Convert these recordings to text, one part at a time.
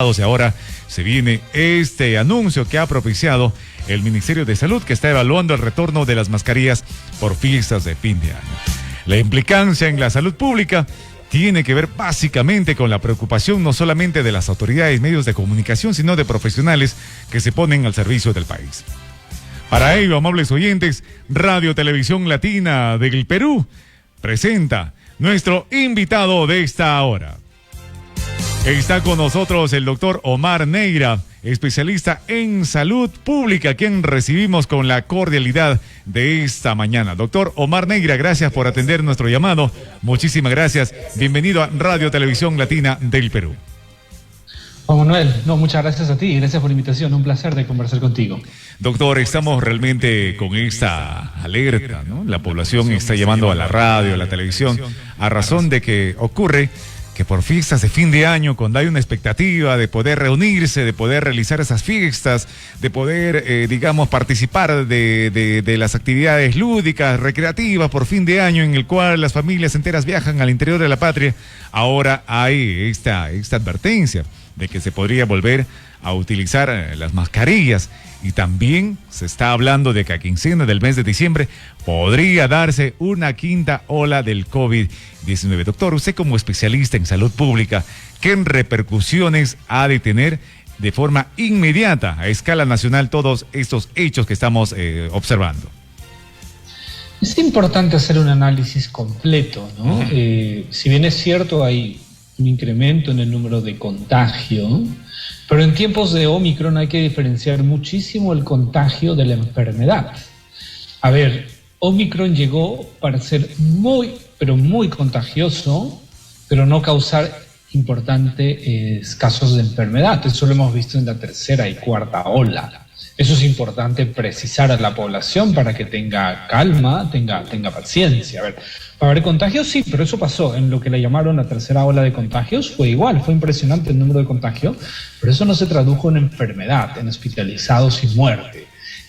Y ahora se viene este anuncio que ha propiciado el Ministerio de Salud, que está evaluando el retorno de las mascarillas por fiestas de fin de año. La implicancia en la salud pública tiene que ver básicamente con la preocupación no solamente de las autoridades y medios de comunicación, sino de profesionales que se ponen al servicio del país. Para ello, amables oyentes, Radio Televisión Latina del Perú presenta nuestro invitado de esta hora. Está con nosotros el doctor Omar Neira, especialista en salud pública, quien recibimos con la cordialidad de esta mañana. Doctor Omar Neira, gracias por atender nuestro llamado. Muchísimas gracias. Bienvenido a Radio Televisión Latina del Perú. Juan Manuel, muchas gracias a ti, gracias por la invitación, un placer de conversar contigo. Doctor, estamos realmente con esta alerta, ¿no? La población está llamando a la radio, a la televisión, a razón de que ocurre que por fiestas de fin de año, cuando hay una expectativa de poder reunirse, de poder realizar esas fiestas, de poder, participar de las actividades lúdicas, recreativas por fin de año, en el cual las familias enteras viajan al interior de la patria, ahora hay esta advertencia de que se podría volver a utilizar las mascarillas, y también se está hablando de que a quincena del mes de diciembre podría darse una quinta ola del COVID-19. Doctor, usted como especialista en salud pública, ¿qué repercusiones ha de tener de forma inmediata a escala nacional todos estos hechos que estamos observando? Es importante hacer un análisis completo, ¿no? Si bien es cierto, hay un incremento en el número de contagio, pero en tiempos de Omicron hay que diferenciar muchísimo el contagio de la enfermedad. A ver, Omicron llegó para ser muy contagioso, pero no causar importantes casos de enfermedad. Eso lo hemos visto en la tercera y cuarta ola. Eso es importante precisar a la población para que tenga calma, tenga paciencia. A ver, ¿va a haber contagios? Sí, pero eso pasó. En lo que le llamaron la tercera ola de contagios fue igual, fue impresionante el número de contagios, pero eso no se tradujo en enfermedad, en hospitalizados y muerte.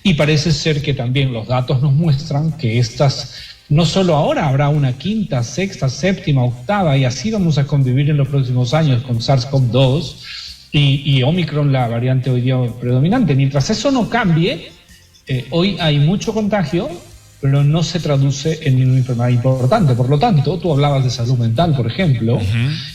Y parece ser que también los datos nos muestran que estas, no solo ahora habrá una quinta, sexta, séptima, octava, y así vamos a convivir en los próximos años con SARS-CoV-2, y Omicron, la variante hoy día predominante. Mientras eso no cambie, hoy hay mucho contagio, pero no se traduce en ninguna enfermedad importante. Por lo tanto, tú hablabas de salud mental, por ejemplo.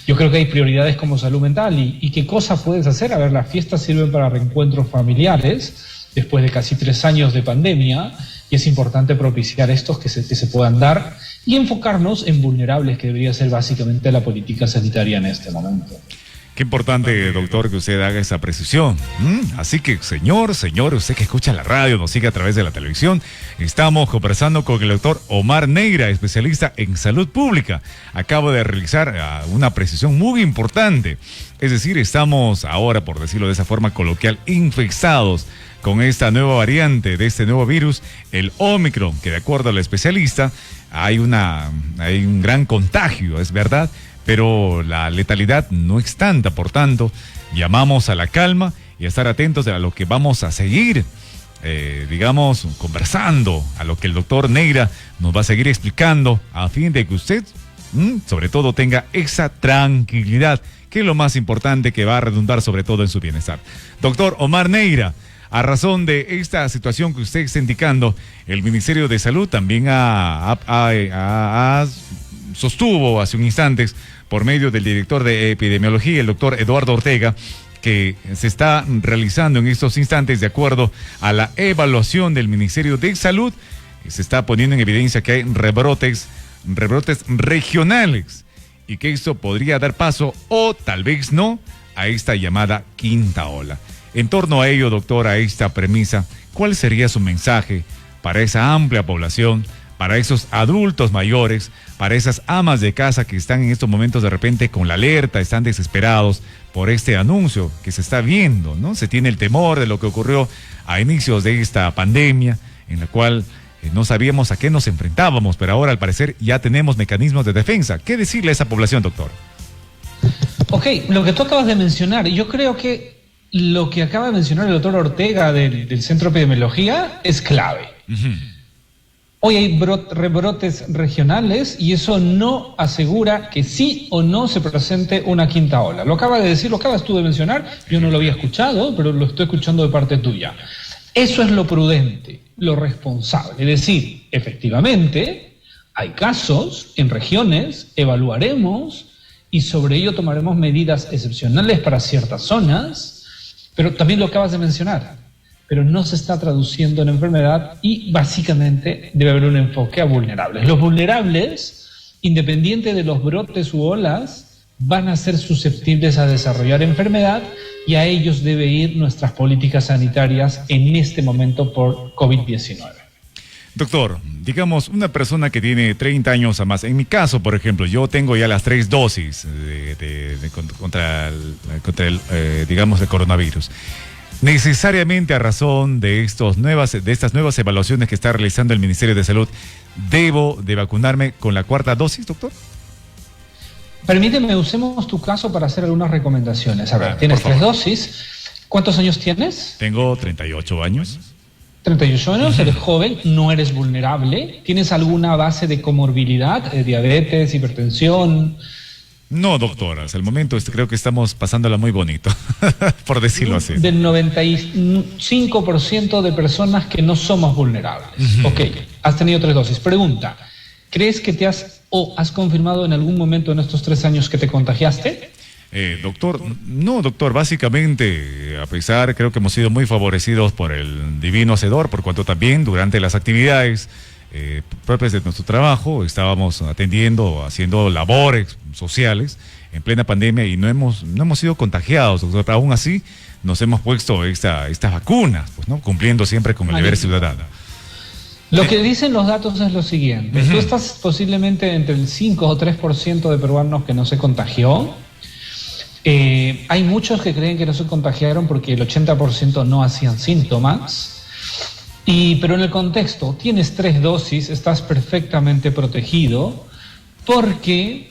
Yo creo que hay prioridades como salud mental. ¿Y qué cosas puedes hacer? A ver, las fiestas sirven para reencuentros familiares después de casi 3 años de pandemia, y es importante propiciar estos que se puedan dar y enfocarnos en vulnerables, que debería ser básicamente la política sanitaria en este momento. Qué importante, doctor, que usted haga esa precisión. Así que, señor, usted que escucha la radio, nos sigue a través de la televisión, estamos conversando con el doctor Omar Neira, especialista en salud pública. Acabo de realizar una precisión muy importante. Es decir, estamos ahora, por decirlo de esa forma coloquial, infectados con esta nueva variante de este nuevo virus, el Omicron, que de acuerdo al especialista, hay un gran contagio, es verdad, pero la letalidad no es tanta. Por tanto, llamamos a la calma y a estar atentos a lo que vamos a seguir, conversando, a lo que el doctor Neira nos va a seguir explicando, a fin de que usted, sobre todo, tenga esa tranquilidad, que es lo más importante, que va a redundar sobre todo en su bienestar. Doctor Omar Neira, a razón de esta situación que usted está indicando, el Ministerio de Salud también sostuvo hace un instante, por medio del director de epidemiología, el doctor Eduardo Ortega, que se está realizando en estos instantes, de acuerdo a la evaluación del Ministerio de Salud, se está poniendo en evidencia que hay rebrotes regionales, y que esto podría dar paso, o tal vez no, a esta llamada quinta ola. En torno a ello, doctor, a esta premisa, ¿cuál sería su mensaje para esa amplia población, para esos adultos mayores, para esas amas de casa que están en estos momentos de repente con la alerta, están desesperados por este anuncio que se está viendo, ¿no? Se tiene el temor de lo que ocurrió a inicios de esta pandemia, en la cual no sabíamos a qué nos enfrentábamos, pero ahora al parecer ya tenemos mecanismos de defensa. ¿Qué decirle a esa población, doctor? Ok, lo que tú acabas de mencionar, yo creo que lo que acaba de mencionar el doctor Ortega del Centro de Epidemiología es clave. Hoy hay rebrotes regionales y eso no asegura que sí o no se presente una quinta ola. Lo acabas tú de mencionar, yo no lo había escuchado, pero lo estoy escuchando de parte tuya. Eso es lo prudente, lo responsable. Es decir, efectivamente, hay casos en regiones, evaluaremos y sobre ello tomaremos medidas excepcionales para ciertas zonas, pero también lo acabas de mencionar, pero no se está traduciendo en enfermedad y básicamente debe haber un enfoque a vulnerables. Los vulnerables, independiente de los brotes u olas, van a ser susceptibles a desarrollar enfermedad y a ellos debe ir nuestras políticas sanitarias en este momento por COVID-19. Doctor, digamos, una persona que tiene 30 años o más, en mi caso, por ejemplo, yo tengo ya las 3 dosis contra el coronavirus. Necesariamente a razón de estas nuevas evaluaciones que está realizando el Ministerio de Salud, ¿debo de vacunarme con la 4ª dosis, doctor? Permíteme, usemos tu caso para hacer algunas recomendaciones. A ver, tienes 3 dosis. ¿Cuántos años tienes? Tengo 38 años. 38 años, eres joven, no eres vulnerable. ¿Tienes alguna base de comorbilidad, diabetes, hipertensión? No, doctora, hasta el momento creo que estamos pasándola muy bonito, por decirlo así. Del 95% de personas que no somos vulnerables. Ok, has tenido 3 dosis. Pregunta, ¿crees que has confirmado en algún momento en estos 3 años que te contagiaste? Doctor, básicamente, a pesar, creo que hemos sido muy favorecidos por el divino hacedor, por cuanto también durante las actividades propias de nuestro trabajo estábamos haciendo labores sociales en plena pandemia y no hemos sido contagiados, doctor, pero aún así nos hemos puesto estas vacunas, pues, ¿no? Cumpliendo siempre con el deber ciudadano. Lo que dicen los datos es lo siguiente, tú estás posiblemente entre el 5 o 3% de peruanos que no se contagió. Hay muchos que creen que no se contagiaron porque el 80% no hacían síntomas. Pero en el contexto, tienes 3 dosis, estás perfectamente protegido porque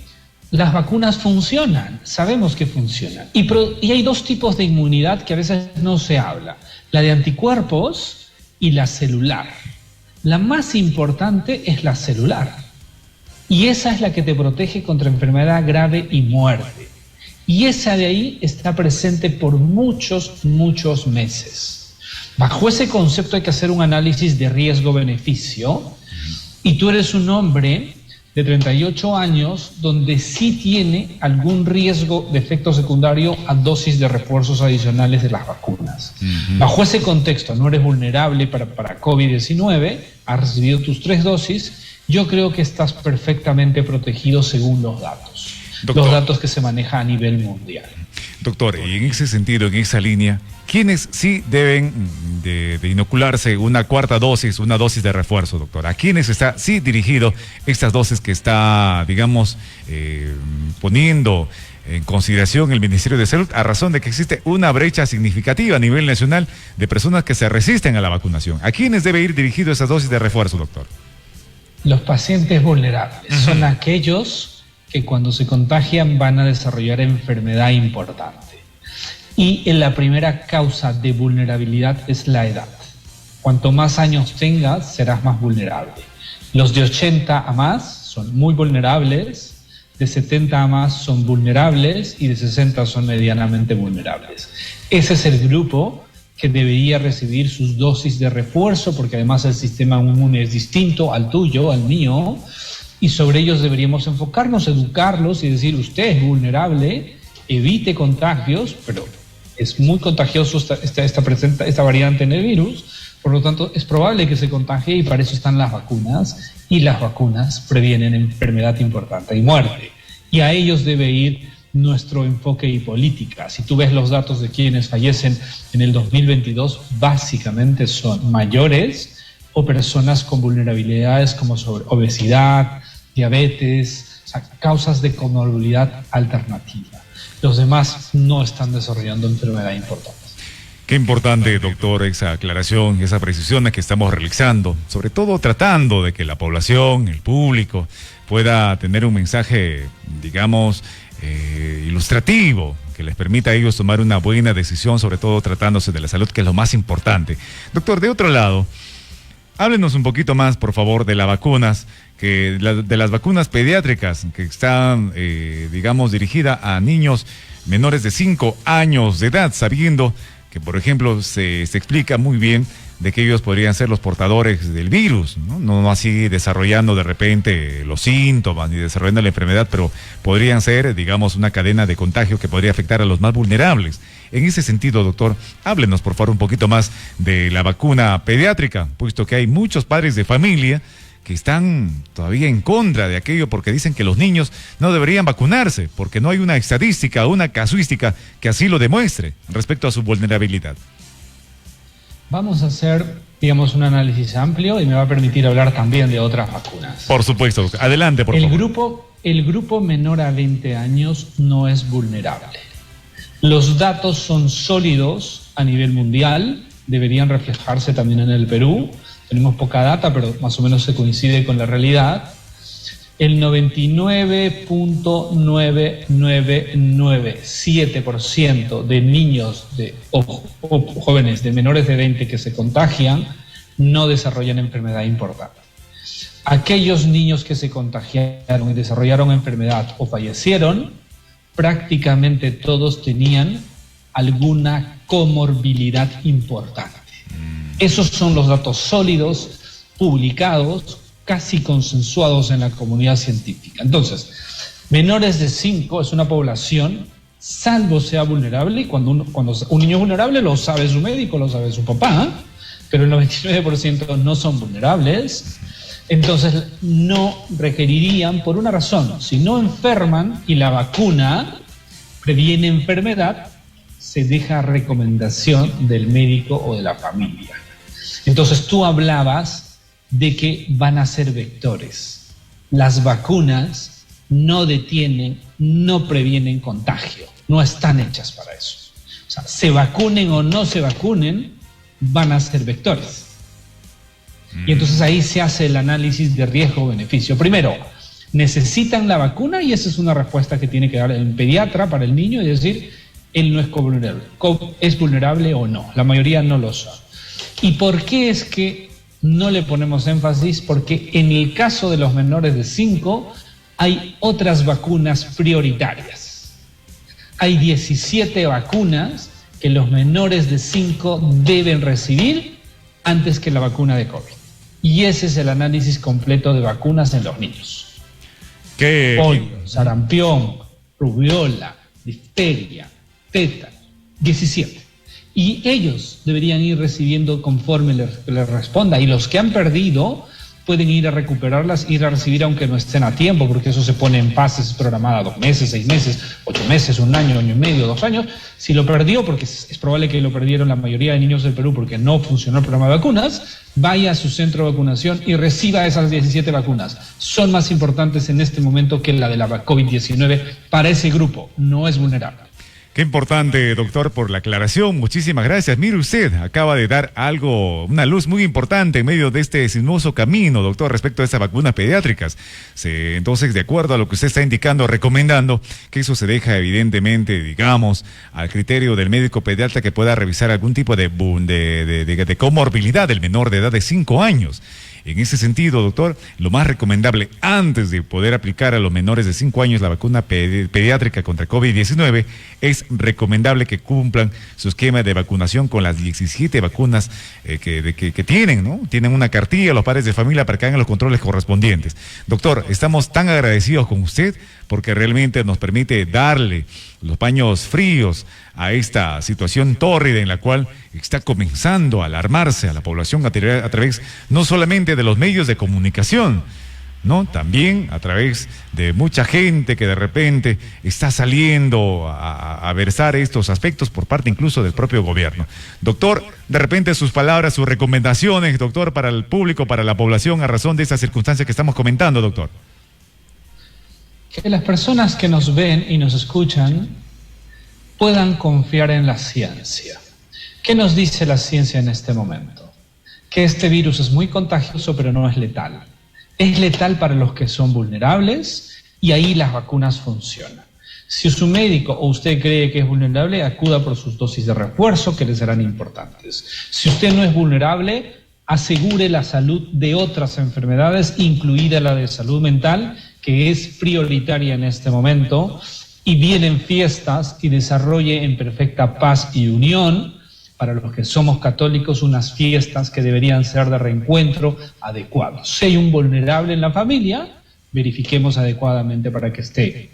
las vacunas funcionan, sabemos que funcionan. Y hay 2 tipos de inmunidad que a veces no se habla, la de anticuerpos y la celular. La más importante es la celular y esa es la que te protege contra enfermedad grave y muerte. Y esa de ahí está presente por muchos meses. Bajo ese concepto hay que hacer un análisis de riesgo-beneficio y tú eres un hombre de 38 años donde sí tiene algún riesgo de efecto secundario a dosis de refuerzos adicionales de las vacunas. Bajo ese contexto no eres vulnerable para COVID-19, has recibido tus 3 dosis, yo creo que estás perfectamente protegido según los datos. Doctor, los datos que se manejan a nivel mundial. Doctor, y en ese sentido, en esa línea, ¿quiénes sí deben de inocularse una 4ª dosis, una dosis de refuerzo, doctor? ¿A quiénes está sí dirigido estas dosis que está, digamos, poniendo en consideración el Ministerio de Salud a razón de que existe una brecha significativa a nivel nacional de personas que se resisten a la vacunación? ¿A quiénes debe ir dirigido esas dosis de refuerzo, doctor? Los pacientes vulnerables son aquellos que cuando se contagian van a desarrollar enfermedad importante. Y la primera causa de vulnerabilidad es la edad. Cuanto más años tengas, serás más vulnerable. Los de 80 a más son muy vulnerables, de 70 a más son vulnerables y de 60 son medianamente vulnerables. Ese es el grupo que debería recibir sus dosis de refuerzo, porque además el sistema inmune es distinto al tuyo, al mío, y sobre ellos deberíamos enfocarnos, educarlos y decir, usted es vulnerable, evite contagios, pero es muy contagioso esta variante en el virus, por lo tanto es probable que se contagie y para eso están las vacunas, y las vacunas previenen enfermedad importante y muerte. Y a ellos debe ir nuestro enfoque y política. Si tú ves los datos de quienes fallecen en el 2022, básicamente son mayores o personas con vulnerabilidades como obesidad, diabetes, o sea, causas de comorbilidad alternativa. Los demás no están desarrollando enfermedad importante. Qué importante, doctor, esa aclaración, esa precisión que estamos realizando, sobre todo tratando de que la población, el público, pueda tener un mensaje, digamos, ilustrativo, que les permita a ellos tomar una buena decisión, sobre todo tratándose de la salud, que es lo más importante. Doctor, de otro lado, háblenos un poquito más, por favor, de las vacunas, de las vacunas pediátricas que están, digamos, dirigidas a niños menores de 5 años de edad, sabiendo que, por ejemplo, se explica muy bien de que ellos podrían ser los portadores del virus, ¿no? No así desarrollando de repente los síntomas ni desarrollando la enfermedad, pero podrían ser, digamos, una cadena de contagio que podría afectar a los más vulnerables. En ese sentido, doctor, háblenos por favor un poquito más de la vacuna pediátrica, puesto que hay muchos padres de familia que están todavía en contra de aquello porque dicen que los niños no deberían vacunarse, porque no hay una estadística o una casuística que así lo demuestre respecto a su vulnerabilidad. Vamos a hacer, digamos, un análisis amplio y me va a permitir hablar también de otras vacunas. Por supuesto, doctor. Adelante, por favor. El grupo menor a 20 años no es vulnerable. Los datos son sólidos a nivel mundial, deberían reflejarse también en el Perú. Tenemos poca data, pero más o menos se coincide con la realidad. El 99.9997% de niños o jóvenes de menores de 20 que se contagian no desarrollan enfermedad importante. Aquellos niños que se contagiaron y desarrollaron enfermedad o fallecieron, prácticamente todos tenían alguna comorbilidad importante. Esos son los datos sólidos, publicados, casi consensuados en la comunidad científica. Entonces, menores de 5 es una población, salvo sea vulnerable, y cuando un niño es vulnerable lo sabe su médico, lo sabe su papá, pero el 99% no son vulnerables, entonces no requerirían, por una razón, si no enferman y la vacuna previene enfermedad, se deja recomendación del médico o de la familia. Entonces tú hablabas de que van a ser vectores. Las vacunas no detienen, no previenen contagio, no están hechas para eso. O sea, se vacunen o no se vacunen, van a ser vectores. Y entonces ahí se hace el análisis de riesgo-beneficio. Primero, necesitan la vacuna y esa es una respuesta que tiene que dar el pediatra para el niño y decir, él no es vulnerable. ¿Es vulnerable o no? La mayoría no lo son. ¿Y por qué es que no le ponemos énfasis? Porque en el caso de los menores de 5 hay otras vacunas prioritarias. Hay 17 vacunas que los menores de 5 deben recibir antes que la vacuna de COVID. Y ese es el análisis completo de vacunas en los niños. Polio, sarampión, rubiola, difteria, tétano, 17. Y ellos deberían ir recibiendo conforme les responda. Y los que han perdido pueden ir a recuperarlas, ir a recibir aunque no estén a tiempo, porque eso se pone en fases programadas 2 meses, 6 meses, 8 meses, 1 año, año y medio, 2 años. Si lo perdió, porque es probable que lo perdieron la mayoría de niños del Perú porque no funcionó el programa de vacunas, vaya a su centro de vacunación y reciba esas 17 vacunas. Son más importantes en este momento que la de la COVID-19 para ese grupo. No es vulnerable. Qué importante, doctor, por la aclaración. Muchísimas gracias. Mire usted, acaba de dar una luz muy importante en medio de este sinuoso camino, doctor, respecto a estas vacunas pediátricas. Entonces, de acuerdo a lo que usted está indicando, recomendando, que eso se deja evidentemente, digamos, al criterio del médico pediatra que pueda revisar algún tipo de comorbilidad del menor de edad de 5 años. En ese sentido, doctor, lo más recomendable antes de poder aplicar a los menores de 5 años la vacuna pediátrica contra COVID-19 es recomendable que cumplan su esquema de vacunación con las 17 vacunas que tienen, ¿no? Tienen una cartilla los padres de familia para que hagan los controles correspondientes. Doctor, estamos tan agradecidos con usted porque realmente nos permite darle los paños fríos a esta situación tórrida en la cual está comenzando a alarmarse a la población a través no solamente de los medios de comunicación, ¿no? También a través de mucha gente que de repente está saliendo a versar estos aspectos por parte incluso del propio gobierno. Doctor, de repente sus palabras, sus recomendaciones, doctor, para el público, para la población, a razón de estas circunstancias que estamos comentando, doctor. Que las personas que nos ven y nos escuchan puedan confiar en la ciencia. ¿Qué nos dice la ciencia en este momento? Que este virus es muy contagioso, pero no es letal. Es letal para los que son vulnerables y ahí las vacunas funcionan. Si su médico o usted cree que es vulnerable, acuda por sus dosis de refuerzo que les serán importantes. Si usted no es vulnerable, asegure la salud de otras enfermedades, incluida la de salud mental, que es prioritaria en este momento, y vienen fiestas y desarrolle en perfecta paz y unión. Para los que somos católicos, unas fiestas que deberían ser de reencuentro adecuados. Si hay un vulnerable en la familia, verifiquemos adecuadamente para que esté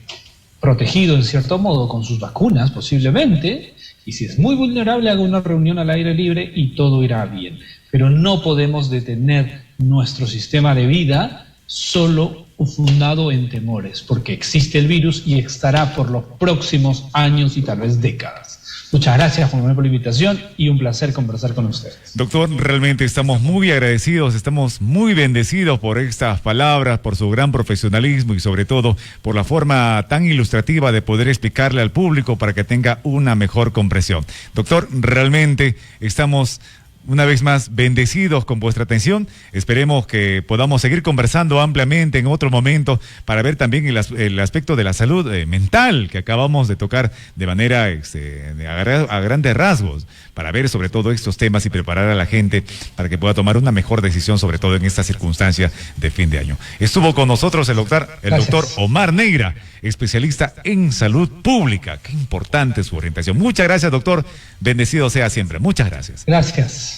protegido en cierto modo con sus vacunas posiblemente, y si es muy vulnerable, haga una reunión al aire libre y todo irá bien. Pero no podemos detener nuestro sistema de vida solo fundado en temores, porque existe el virus y estará por los próximos años y tal vez décadas. Muchas gracias, Juan Manuel, por la invitación y un placer conversar con ustedes. Doctor, realmente estamos muy agradecidos, estamos muy bendecidos por estas palabras, por su gran profesionalismo y sobre todo por la forma tan ilustrativa de poder explicarle al público para que tenga una mejor comprensión. Doctor, realmente estamos una vez más bendecidos con vuestra atención. Esperemos que podamos seguir conversando ampliamente en otro momento para ver también el aspecto de la salud mental que acabamos de tocar de manera a grandes rasgos, para ver sobre todo estos temas y preparar a la gente para que pueda tomar una mejor decisión, sobre todo en esta circunstancia de fin de año. Estuvo con nosotros el doctor Omar Neira, especialista en salud pública. Qué importante su orientación. Muchas gracias, doctor. Bendecido sea siempre. Muchas gracias. Gracias.